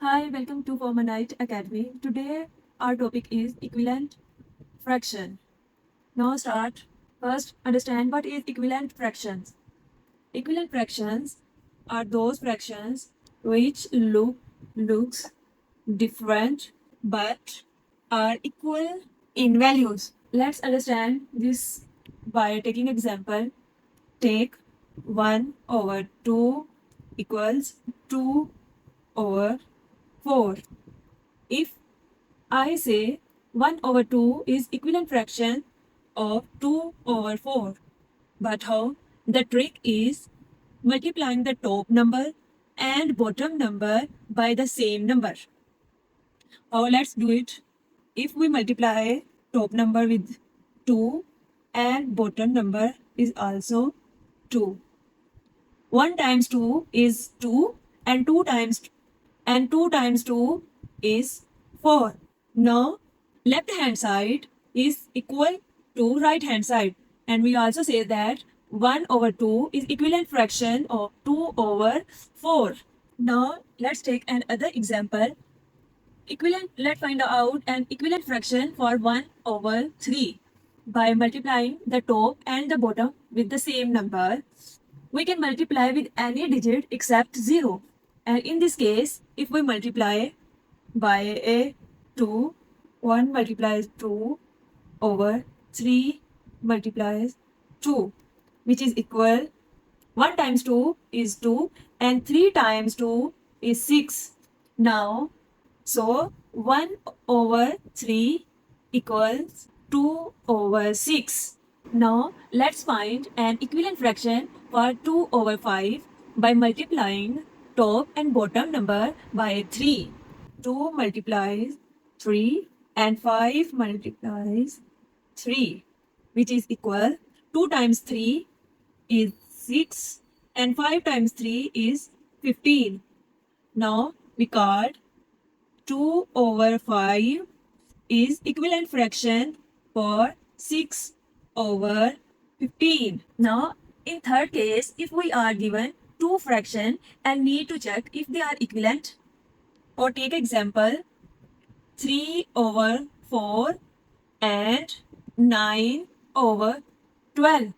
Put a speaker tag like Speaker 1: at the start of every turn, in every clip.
Speaker 1: Hi, welcome to Formanite Academy. Today our topic is equivalent fraction. Now start. First, understand what is equivalent fractions. Equivalent fractions are those fractions which looks different but are equal in values. Let's understand this by taking example. Take 1 over 2 equals 2 over 4. If I say 1 over 2 is equivalent fraction of 2 over 4. But how? The trick is multiplying the top number and bottom number by the same number. Let's do it. If we multiply top number with 2 and bottom number is also 2. 1 times 2 is 2 and 2 times 2 is 4. Now left hand side is equal to right hand side, and we also say that 1 over 2 is equivalent fraction of 2 over 4. Now let's take another example. Let's find out an equivalent fraction for 1 over 3. By multiplying the top and the bottom with the same number, we can multiply with any digit except 0. And in this case, if we multiply by a 2, 1 multiplies 2 over 3 multiplies 2, which is equal 1 times 2 is 2 and 3 times 2 is 6. Now, so 1 over 3 equals 2 over 6. Now, let's find an equivalent fraction for 2 over 5 by multiplying top and bottom number by 3. 2 multiplies 3 and 5 multiplies 3, which is equal 2 times 3 is 6 and 5 times 3 is 15. Now, we called 2 over 5 is equivalent fraction for 6 over 15. Now, in third case, if we are given two fractions and need to check if they are equivalent, or take example 3 over 4 and 9 over 12.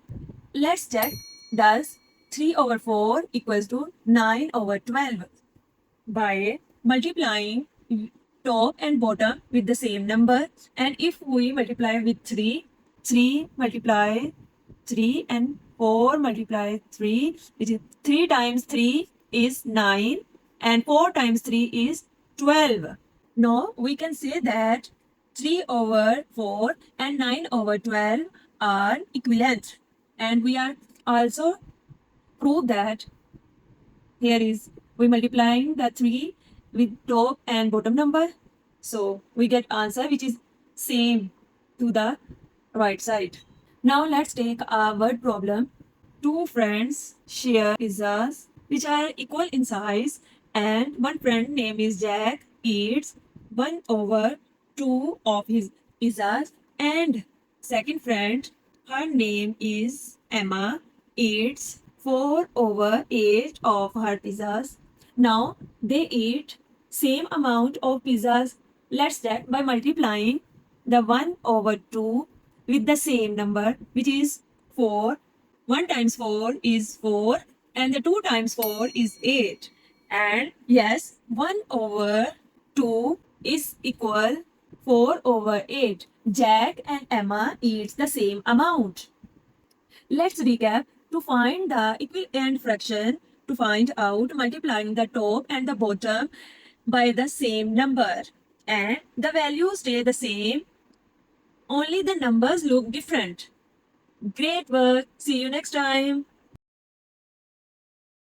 Speaker 1: Let's check, does 3 over 4 equals to 9 over 12 by multiplying top and bottom with the same number. And if we multiply with 3 multiply 3 and 4 multiply 3, which is 3 times 3 is 9 and 4 times 3 is 12. Now we can say that 3 over 4 and 9 over 12 are equivalent, and we are also prove that here is we multiplying the 3 with top and bottom number, so we get answer which is same to the right side. Now let's take a word problem. Two friends share pizzas which are equal in size, and one friend name is Jack eats 1 over 2 of his pizzas, and second friend, her name is Emma, eats 4 over 8 of her pizzas. Now they eat same amount of pizzas. Let's check by multiplying the 1 over 2 with the same number, which is 4. 1 times 4 is 4 and the 2 times 4 is 8. And yes, 1 over 2 is equal 4 over 8. Jack and Emma eats the same amount. Let's recap. To find the equivalent fraction, to find out multiplying the top and the bottom by the same number, and the values stay the same, only the numbers look different. Great work. See you next time.